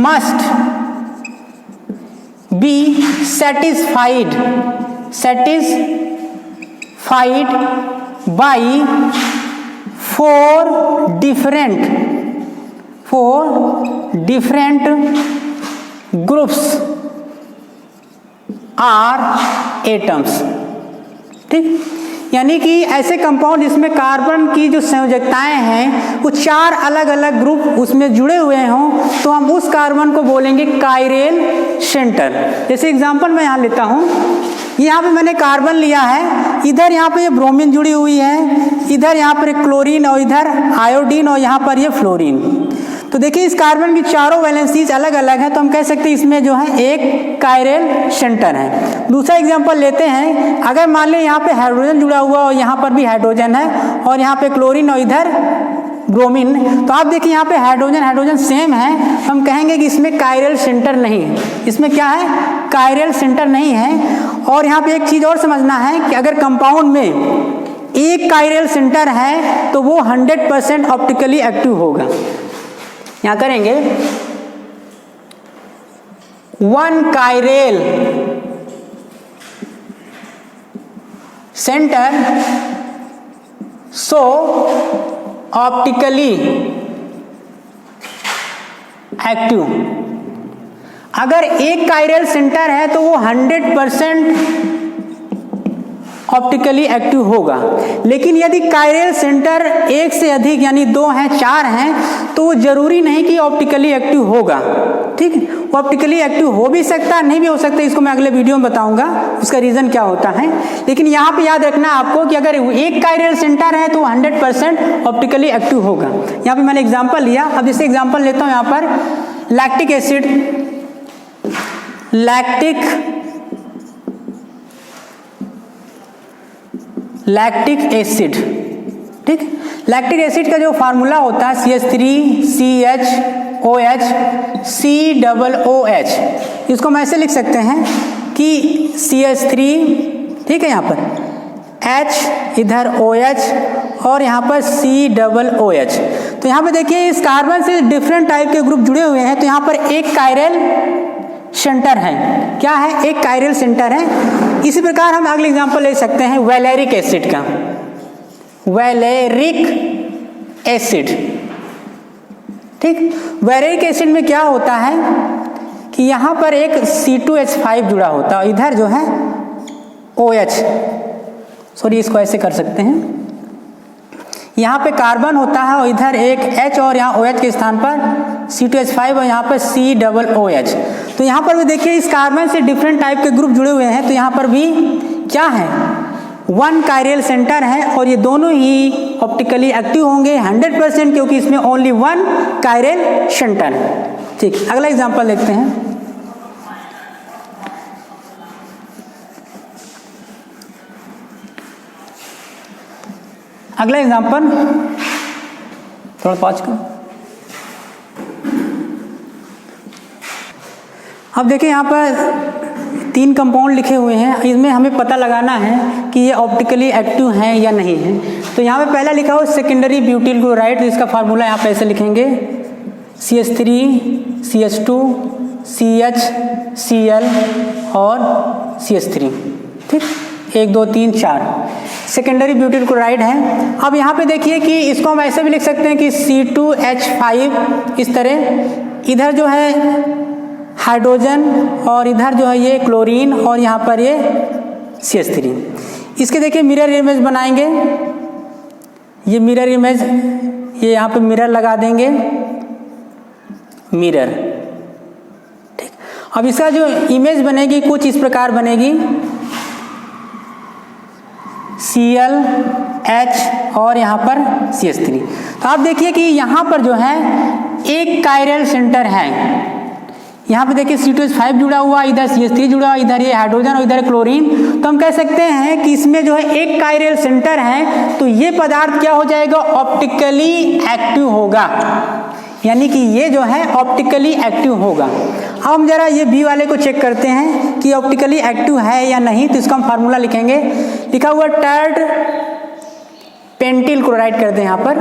must be satisfied by 4 different groups or atoms, ठीक। यानी कि ऐसे कंपाउंड जिसमें कार्बन की जो संयोजकताएं हैं वो 4 अलग अलग ग्रुप उसमें जुड़े हुए हों, तो हम उस कार्बन को बोलेंगे कायरल सेंटर। जैसे एग्जांपल मैं यहाँ लेता हूँ, यहाँ पे मैंने कार्बन लिया है, इधर यहाँ पे ये ब्रोमीन जुड़ी हुई है, इधर यहाँ पर क्लोरीन और इधर आयोडीन और यहाँ पर ये फ्लोरीन। तो देखिए इस कार्बन की चारों वैलेंसीज अलग अलग हैं, तो हम कह सकते हैं इसमें जो है एक कायरल सेंटर है। दूसरा एग्जांपल लेते हैं, अगर मान लें यहाँ पे हाइड्रोजन जुड़ा हुआ और यहाँ पर भी हाइड्रोजन है और यहाँ पे क्लोरीन और इधर ब्रोमीन, तो आप देखिए यहाँ पे हाइड्रोजन सेम है, हम कहेंगे कि इसमें कायरल सेंटर नहीं है। इसमें क्या है? कायरल सेंटर नहीं है। और यहाँ पे एक चीज और समझना है कि अगर कंपाउंड में एक कायरल सेंटर है तो वो 100% ऑप्टिकली एक्टिव होगा। यहाँ करेंगे 1 chiral centre so optically active. अगर एक कायरल सेंटर है तो वो 100% ऑप्टिकली एक्टिव होगा। लेकिन यदि कायरल सेंटर एक से अधिक यानी 2 हैं, 4 हैं, तो वो जरूरी नहीं कि ऑप्टिकली एक्टिव होगा, ठीक। वो ऑप्टिकली एक्टिव हो भी सकता है, नहीं भी हो सकता, इसको मैं अगले वीडियो में बताऊंगा उसका रीजन क्या होता है। लेकिन यहाँ पे याद रखना आपको कि अगर एक कायरल सेंटर है तो 100% ऑप्टिकली एक्टिव होगा। यहाँ पे मैंने एग्जाम्पल लिया, अब जैसे एग्जाम्पल लेता हूँ यहाँ पर लैक्टिक एसिड, लैक्टिक एसिड, ठीक। लैक्टिक एसिड का जो फार्मूला होता है CH3CHO OH COOH, इसको हम ऐसे लिख सकते हैं कि CH3, ठीक है, यहाँ पर H, इधर OH और यहाँ पर COOH। तो यहाँ पे देखिए इस कार्बन से डिफरेंट टाइप के ग्रुप जुड़े हुए हैं, तो यहाँ पर एक कायरल सेंटर है। क्या है? एक कायरल सेंटर है। इसी प्रकार हम अगले एग्जांपल ले सकते हैं वैलेरिक एसिड का। वैलेरिक एसिड, ठीक, वैलेरिक एसिड में क्या होता है कि यहाँ पर एक C2H5 जुड़ा होता है, इधर जो है OH, सॉरी इसको ऐसे कर सकते हैं, यहाँ पे कार्बन होता है और इधर एक H और यहाँ OH के स्थान पर C2H5 और यहाँ पर COOH। तो यहाँ पर भी देखिए इस कार्बन से डिफरेंट टाइप के ग्रुप जुड़े हुए हैं, तो यहाँ पर भी क्या है, वन कायरल सेंटर है और ये दोनों ही ऑप्टिकली एक्टिव होंगे 100%, क्योंकि इसमें ओनली वन कायरल सेंटर है। ठीक, अगला एग्जांपल देखते हैं। अगला एग्जांपल थोड़ा पॉज कर। अब देखिए यहाँ पर 3 कंपाउंड लिखे हुए हैं, इसमें हमें पता लगाना है कि ये ऑप्टिकली एक्टिव हैं या नहीं है। तो यहाँ पे पहला लिखा हो सेकेंडरी ब्यूटिल क्लोराइड, तो इसका फार्मूला यहाँ पे ऐसे लिखेंगे CH3 CH2 CH Cl और CH3, ठीक, 1 2 3 4 सेकेंडरी ब्यूटिल क्लोराइड है। अब यहाँ पे देखिए कि इसको हम ऐसे भी लिख सकते हैं कि C2H5 इस तरह, इधर जो है हाइड्रोजन और इधर जो है ये क्लोरीन और यहाँ पर ये CH3। इसके देखिए मिरर इमेज बनाएंगे, ये मिरर इमेज, ये यहाँ पे मिरर लगा देंगे, मिरर, ठीक। अब इसका जो इमेज बनेगी कुछ इस प्रकार बनेगी, Cl H और यहाँ पर CH3। तो आप देखिए कि यहाँ पर जो है एक कायरल सेंटर है, यहाँ पे देखिए C2H5 जुड़ा हुआ, इधर CH3 जुड़ा हुआ, इधर ये हाइड्रोजन और इधर क्लोरीन। तो हम कह सकते हैं कि इसमें जो है एक कायरल सेंटर है, तो ये पदार्थ क्या हो जाएगा, ऑप्टिकली एक्टिव होगा, यानी कि ये जो है ऑप्टिकली एक्टिव होगा। अब हम जरा ये बी वाले को चेक करते हैं कि ऑप्टिकली एक्टिव है या नहीं। तो इसका हम फार्मूला लिखेंगे, लिखा हुआ टर्ड पेंटिल क्लोराइड कर दें यहाँ पर,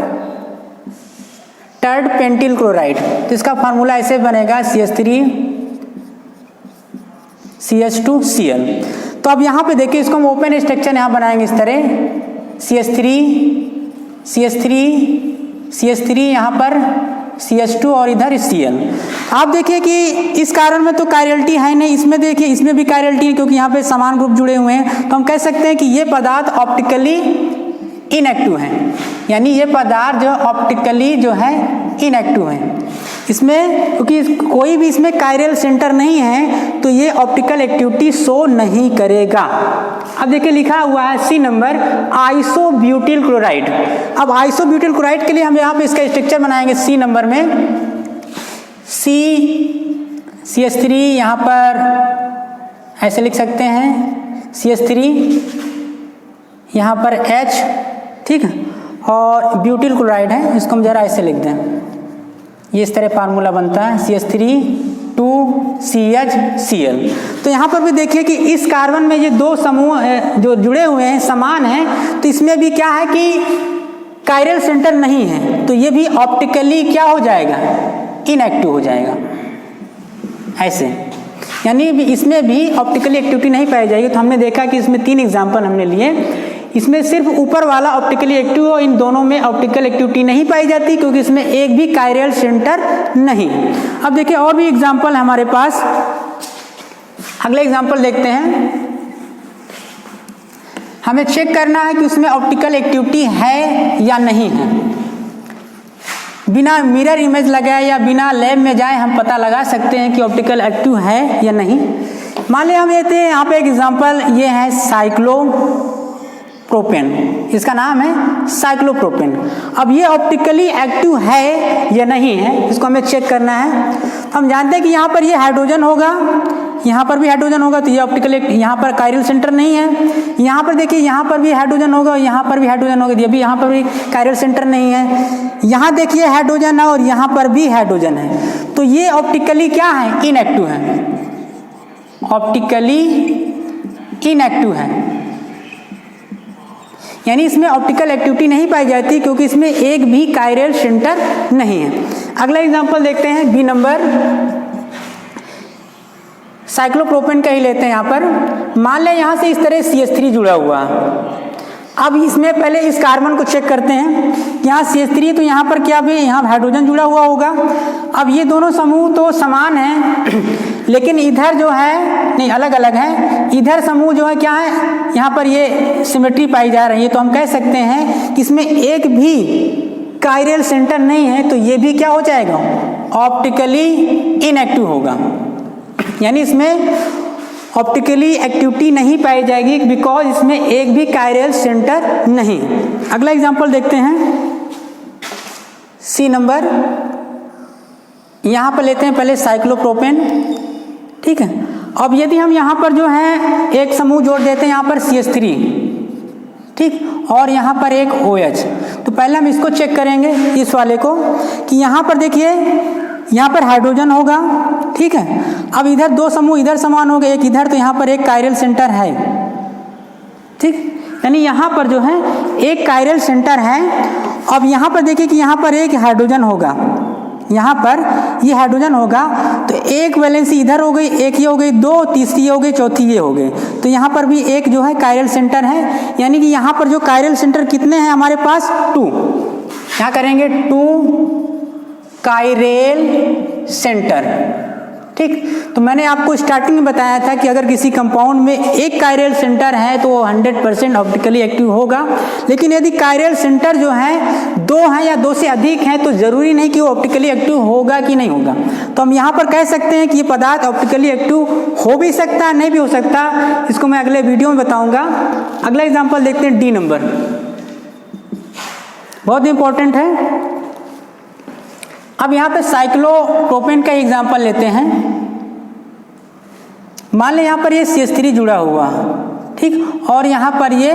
टर्ड पेंटिल क्लोराइड। तो इसका फार्मूला ऐसे बनेगा CH3 CH2 Cl। तो अब यहाँ पे देखिए इसको हम ओपन स्ट्रक्चर यहाँ बनाएंगे इस तरह, CH3 CH3 CH3 यहाँ पर CH2 और इधर Cl। आप देखिए कि इस कारण में तो कायरलिटी है नहीं, इसमें देखिए इसमें भी कायरलिटी है क्योंकि यहाँ पे समान ग्रुप जुड़े हुए हैं। तो हम कह सकते हैं कि ये पदार्थ ऑप्टिकली इनएक्टिव है, यानी ये पदार्थ जो ऑप्टिकली जो है इनएक्टिव है। इसमें क्योंकि कोई भी इसमें कायरल सेंटर नहीं है, तो ये ऑप्टिकल एक्टिविटी शो नहीं करेगा। अब देखिए लिखा हुआ है C नंबर आइसोब्यूटिल क्लोराइड। अब आइसोब्यूटिल क्लोराइड के लिए हम यहाँ पे इसका स्ट्रक्चर बनाएंगे C नंबर में, CH3 यहाँ पर ऐसे लिख सकते हैं, CH3 यहाँ पर H, ठीक है, और ब्यूटिल क्लोराइड है, इसको हम जरा ऐसे लिख दें, ये इस तरह फार्मूला बनता है CH3 2CHCl। तो यहाँ पर भी देखिए कि इस कार्बन में ये 2 समूह जो जुड़े हुए हैं समान हैं, तो इसमें भी क्या है कि कायरल सेंटर नहीं है, तो ये भी ऑप्टिकली क्या हो जाएगा, इनएक्टिव हो जाएगा ऐसे, यानी इसमें भी ऑप्टिकली एक्टिविटी नहीं पाई जाएगी। तो हमने देखा कि इसमें 3 एग्जाम्पल हमने लिए, इसमें सिर्फ ऊपर वाला ऑप्टिकली एक्टिव और इन दोनों में ऑप्टिकल एक्टिविटी नहीं पाई जाती क्योंकि इसमें एक भी कायरल सेंटर नहीं। अब देखिए और भी एग्जाम्पल हमारे पास, अगले एग्जाम्पल देखते हैं। हमें चेक करना है कि उसमें ऑप्टिकल एक्टिविटी है या नहीं है। बिना मिरर इमेज लगाए या बिना लैब में जाए हम पता लगा सकते हैं कि ऑप्टिकल एक्टिव है या नहीं। मान लिया हम लेते हैं यहाँ पे एक एग्जाम्पल, ये है साइक्लोप्रोपेन, इसका नाम है साइक्लोप्रोपेन। अब ये ऑप्टिकली एक्टिव है या नहीं है, इसको हमें चेक करना है। हम जानते हैं कि यहाँ पर ये हाइड्रोजन होगा, यहाँ पर भी हाइड्रोजन होगा, तो ये ऑप्टिकल, यहाँ पर कायरल सेंटर नहीं है। यहाँ पर देखिए, यहाँ पर भी हाइड्रोजन होगा, यहाँ पर भी हाइड्रोजन होगा, ये भी यहाँ पर भी कायरल सेंटर नहीं है। यहाँ देखिए हाइड्रोजन है और यहाँ पर भी हाइड्रोजन है, तो ये ऑप्टिकली क्या है, इनएक्टिव है, ऑप्टिकली इनएक्टिव है, यानी इसमें ऑप्टिकल एक्टिविटी नहीं पाई जाती क्योंकि इसमें एक भी कायरल सेंटर नहीं है। अगला एग्जांपल देखते हैं, बी नंबर, साइक्लोप्रोपेन का ही लेते हैं। यहाँ पर मान लें यहाँ से इस तरह CH3 जुड़ा हुआ है। अब इसमें पहले इस कार्बन को चेक करते हैं, यहाँ CH3 है तो यहाँ पर क्या भी, यहाँ हाइड्रोजन जुड़ा हुआ होगा। अब ये दोनों समूह तो समान हैं, लेकिन इधर जो है नहीं, अलग अलग है। इधर समूह जो है क्या है, यहाँ पर ये सिमेट्री पाई जा रही है, तो हम कह सकते हैं कि इसमें एक भी कायरल सेंटर नहीं है, तो ये भी क्या हो जाएगा, ऑप्टिकली इनएक्टिव होगा, यानी इसमें ऑप्टिकली एक्टिविटी नहीं पाई जाएगी बिकॉज इसमें एक भी कायरल सेंटर नहीं। अगला एग्जांपल देखते हैं, सी नंबर, यहाँ पर लेते हैं पहले साइक्लोप्रोपेन, ठीक है। अब यदि हम यहाँ पर जो है एक समूह जोड़ देते हैं, यहाँ पर CH3, ठीक, और यहाँ पर एक OH, तो पहले हम इसको चेक करेंगे, इस वाले को, कि यहाँ पर देखिए यहाँ पर हाइड्रोजन होगा, ठीक है। अब इधर दो समूह इधर समान हो गए, एक इधर, तो यहाँ पर एक कायरल सेंटर है, ठीक, यानी यहाँ पर जो है एक कायरल सेंटर है। अब यहाँ पर देखिए कि यहाँ पर एक हाइड्रोजन होगा, यहाँ पर ये हाइड्रोजन होगा, तो एक वैलेंसी इधर हो गई, एक ये हो गई, दो, तीसरी ये हो गई, चौथी ये हो गई, तो यहाँ पर भी एक जो है कायरल सेंटर है, यानी कि यहाँ पर जो कायरल सेंटर कितने हैं हमारे पास, 2। यहाँ करेंगे 2 कायरल सेंटर, ठीक। तो मैंने आपको स्टार्टिंग में बताया था कि अगर किसी कंपाउंड में एक कायरल सेंटर है तो वो 100% ऑप्टिकली एक्टिव होगा, लेकिन यदि कायरल सेंटर जो है 2 हैं या 2 से अधिक हैं तो जरूरी नहीं कि वो ऑप्टिकली एक्टिव होगा कि नहीं होगा। तो हम यहाँ पर कह सकते हैं कि ये पदार्थ ऑप्टिकली एक्टिव हो भी सकता है, नहीं भी हो सकता, इसको मैं अगले वीडियो में बताऊंगा। अगला एग्जाम्पल देखते हैं, डी नंबर, बहुत इंपॉर्टेंट है। अब यहाँ पे साइक्लोप्रोपेन का एग्जाम्पल लेते हैं। मान लें यहाँ पर ये CH3 जुड़ा हुआ, ठीक, और यहाँ पर ये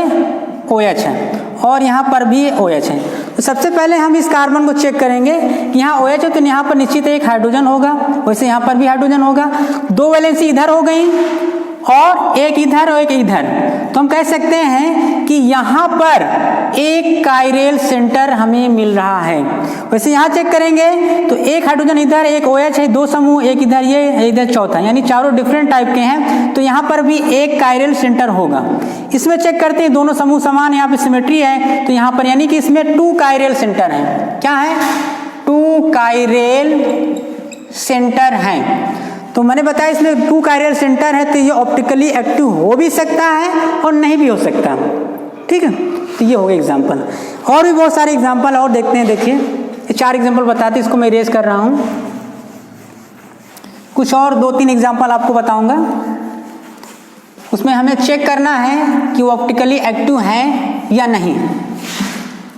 OH है, और यहाँ पर भी OH है। तो सबसे पहले हम इस कार्बन को चेक करेंगे कि यहाँ OH है तो यहाँ पर निश्चित एक हाइड्रोजन होगा, वैसे यहाँ पर भी हाइड्रोजन होगा, 2 वैलेंसी इधर हो गई और एक इधर और एक इधर, तो हम कह सकते हैं कि यहाँ पर एक कायरल सेंटर हमें मिल रहा है। वैसे यहाँ चेक करेंगे तो एक हाइड्रोजन इधर, एक OH है, 2 समूह, एक इधर ये, इधर चौथा, यानी चारों डिफरेंट टाइप के हैं, तो यहाँ पर भी एक कायरल सेंटर होगा। इसमें चेक करते हैं, दोनों समूह समान, यहाँ पे सिमेट्री है, तो यहाँ पर यानी कि इसमें 2 कायरल सेंटर हैं। क्या है, 2 कायरल सेंटर हैं। तो मैंने बताया इसमें 2 कायरल सेंटर है, तो ये ऑप्टिकली एक्टिव हो भी सकता है और नहीं भी हो सकता, ठीक है। तो ये हो गया एग्जाम्पल, और भी बहुत सारे एग्जाम्पल और देखते हैं। देखिए ये 4 एग्जाम्पल बताते हैं, इसको मैं इरेज कर रहा हूँ, कुछ और 2-3 एग्जाम्पल आपको बताऊंगा। उसमें हमें चेक करना है कि वो ऑप्टिकली एक्टिव है या नहीं।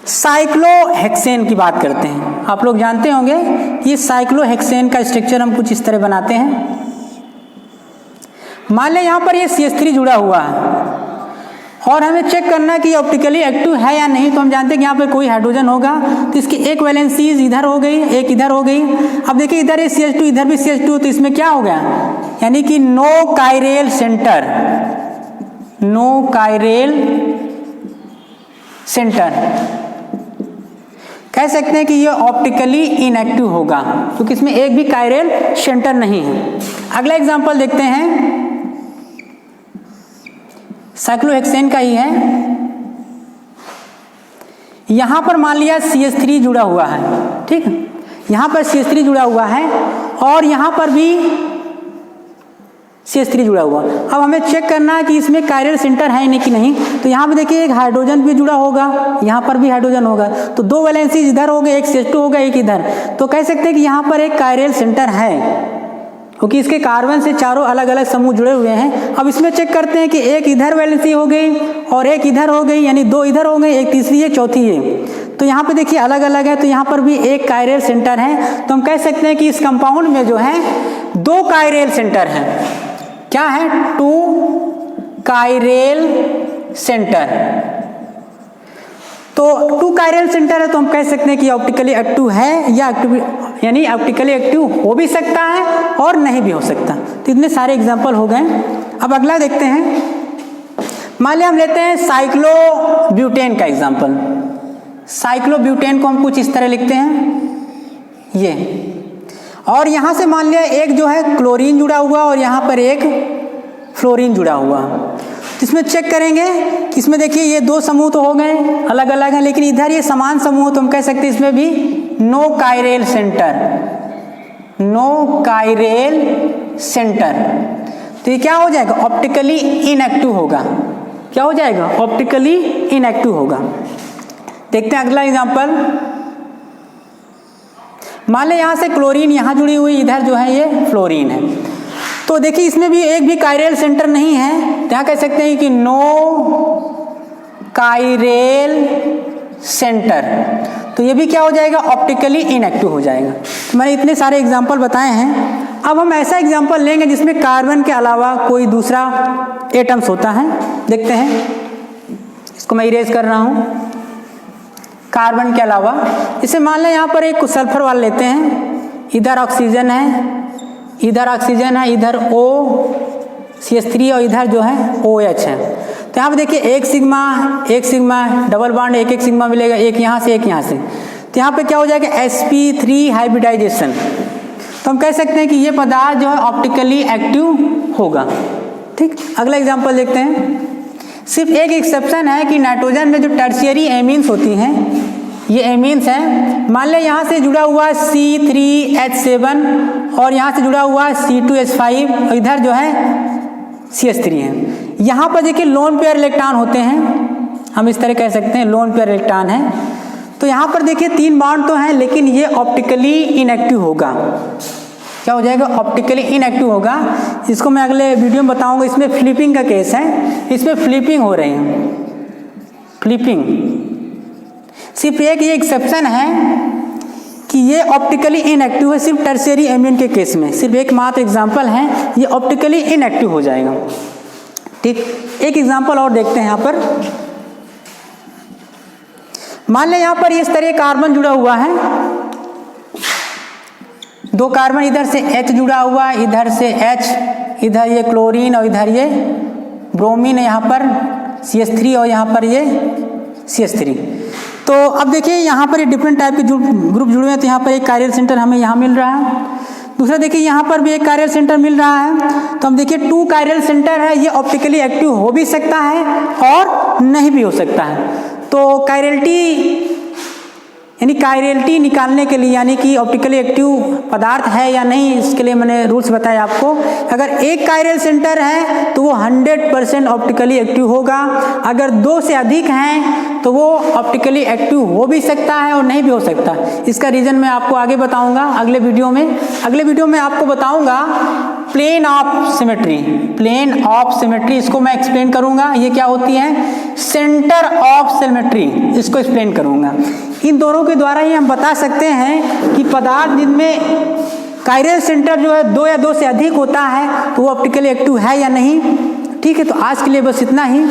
साइक्लोहेक्सेन की बात करते हैं, आप लोग जानते होंगे ये साइक्लोहेक्सेन का स्ट्रक्चर हम कुछ इस तरह बनाते हैं। मान लें यहाँ पर ये CH3 जुड़ा हुआ है और हमें चेक करना है कि ऑप्टिकली एक्टिव है या नहीं, तो हम जानते हैं कि यहाँ पे कोई हाइड्रोजन होगा, तो इसकी एक वैलेंसीज इधर हो गई, एक इधर हो गई। अब देखिए इधर ये CH2, इधर भी CH2, तो इसमें क्या हो गया, यानी कि no chiral centre, no chiral centre, कह सकते हैं कि ये ऑप्टिकली इनएक्टिव होगा क्योंकि इसमें एक भी कायरल सेंटर नहीं है। अगला एग्जांपल देखते हैं, साइक्लोहेक्सेन का ही है। यहां पर मान लिया CH3 जुड़ा हुआ है, ठीक, यहां पर CH3 जुड़ा हुआ है और यहां पर भी CH3 जुड़ा हुआ। अब हमें चेक करना है कि इसमें कायरल सेंटर है नहीं कि नहीं, तो यहाँ पे देखिए एक हाइड्रोजन भी जुड़ा होगा, यहाँ पर भी हाइड्रोजन होगा, तो 2 वैलेंसी इधर हो गए, एक CH2 होगा, एक इधर, तो कह सकते हैं कि यहाँ पर एक कायरल सेंटर है क्योंकि इसके कार्बन से चारों अलग अलग समूह जुड़े हुए हैं। अब इसमें चेक करते हैं कि एक इधर वैलेंसी हो गई और एक इधर हो गई, यानी 2 इधर हो गई, एक तीसरी है, चौथी है, तो यहाँ पे देखिए अलग अलग है, तो यहाँ पर भी एक कायरल सेंटर है। तो हम कह सकते हैं कि इस कंपाउंड में जो है 2 कायरल सेंटर है, क्या है, 2 कायरल सेंटर। तो 2 कायरल सेंटर है तो हम कह सकते हैं कि ऑप्टिकली एक्टिव है या यानी ऑप्टिकली एक्टिव हो भी सकता है और नहीं भी हो सकता। तो इतने सारे एग्जांपल हो गए। अब अगला देखते हैं। मान लिया हम लेते हैं साइक्लोब्यूटेन का एग्जांपल। साइक्लोब्यूटेन को हम कुछ इस तरह लिखते हैं ये, और यहां से मान लिया एक जो है क्लोरीन जुड़ा हुआ और यहां पर एक फ्लोरीन जुड़ा हुआ। इसमें चेक करेंगे कि इसमें देखिए ये 2 समूह तो हो गए, अलग अलग हैं, लेकिन इधर ये समान समूह, तो हम कह सकते हैं इसमें भी no chiral centre, no chiral centre. तो ये क्या हो जाएगा, ऑप्टिकली इनएक्टिव होगा। क्या हो जाएगा, ऑप्टिकली इनएक्टिव होगा। देखते हैं अगला एग्जांपल। मान लें यहां से क्लोरीन यहां जुड़ी हुई, इधर जो है ये फ्लोरीन है। तो देखिए इसमें भी एक भी कायरल सेंटर नहीं है, तो यहां कह सकते हैं कि नो कायरल सेंटर। तो ये भी क्या हो जाएगा, ऑप्टिकली इनएक्टिव हो जाएगा। तो मैंने इतने सारे एग्जांपल बताए हैं। अब हम ऐसा एग्जांपल लेंगे जिसमें कार्बन के अलावा कोई दूसरा एटम्स होता है। देखते हैं, इसको मैं इरेज कर रहा हूं। कार्बन के अलावा इसे मान लें यहाँ पर एक सल्फर वाला लेते हैं, इधर ऑक्सीजन है, इधर ऑक्सीजन है, इधर OCH3 और इधर जो है OH है। तो यहाँ पे देखिए एक सिग्मा डबल बॉन्ड, एक सिग्मा मिलेगा, एक यहाँ से एक यहाँ से। तो यहाँ पे क्या हो जाएगा, sp3 हाइब्रिडाइजेशन। तो हम कह सकते हैं कि ये पदार्थ जो है ऑप्टिकली एक्टिव होगा। ठीक, अगला एग्जांपल देखते हैं। सिर्फ एक एक्सेप्शन है कि नाइट्रोजन में जो टर्शियरी एमीन्स होती हैं, ये एमीन्स हैं। मान लें यहाँ से जुड़ा हुआ C3H7 और यहाँ से जुड़ा हुआ C2H5 और इधर जो है CH3 है। यहाँ पर देखिए लोन पेयर इलेक्ट्रॉन होते हैं, हम इस तरह कह सकते हैं लोन पेयर इलेक्ट्रॉन है। तो यहाँ पर देखिए 3 बॉन्ड तो हैं, लेकिन ये ऑप्टिकली इनएक्टिव होगा। क्या हो जाएगा, ऑप्टिकली इनएक्टिव होगा। इसको मैं अगले वीडियो में बताऊंगा। इसमें फ्लिपिंग का केस है, इसमें फ्लिपिंग हो रही है, फ्लिपिंग। सिर्फ एक ये एक्सेप्शन है कि ये ऑप्टिकली इनएक्टिव है, सिर्फ टर्शियरी एमीन के केस में। सिर्फ एक मात्र एग्जांपल है, ये ऑप्टिकली इनएक्टिव हो जाएगा। ठीक, एक एग्जांपल और देखते हैं यहाँ पर। मान लें यहाँ पर इस तरह कार्बन जुड़ा हुआ है, 2 कार्बन, इधर से H जुड़ा हुआ है, इधर से H, इधर ये क्लोरीन और इधर ये ब्रोमीन है, यहाँ पर CH3 और यहाँ पर ये CH3। तो अब देखिए यहाँ पर ये डिफरेंट टाइप के ग्रुप जुड़े हुए हैं। तो यहाँ पर एक कायरल सेंटर हमें यहाँ मिल रहा है, दूसरा देखिए यहाँ पर भी एक कायरल सेंटर मिल रहा है। तो हम देखिए 2 कायरल सेंटर है, ये ऑप्टिकली एक्टिव हो भी सकता है और नहीं भी हो सकता है। तो कायरलिटी यानी कायरलिटी निकालने के लिए, यानी कि ऑप्टिकली एक्टिव पदार्थ है या नहीं, इसके लिए मैंने रूल्स बताए आपको। अगर एक कायरल सेंटर है तो वो 100% ऑप्टिकली एक्टिव होगा। अगर 2 से अधिक हैं तो वो ऑप्टिकली एक्टिव हो भी सकता है और नहीं भी हो सकता। इसका रीज़न मैं आपको आगे बताऊंगा अगले वीडियो में। अगले वीडियो में आपको बताऊंगा plane of symmetry. Plane of symmetry इसको मैं एक्सप्लेन करूंगा, ये क्या होती है, सेंटर ऑफ सिमेट्री, इसको एक्सप्लेन करूंगा। इन दोनों के द्वारा ही हम बता सकते हैं कि पदार्थ जिनमें कायरल सेंटर जो है 2 या 2 से अधिक होता है तो वो ऑप्टिकली एक्टिव है या नहीं। ठीक है, तो आज के लिए बस इतना ही।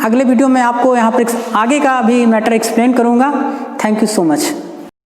अगले वीडियो में आपको यहाँ पर आगे का भी मैटर एक्सप्लेन करूँगा। Thank you so much.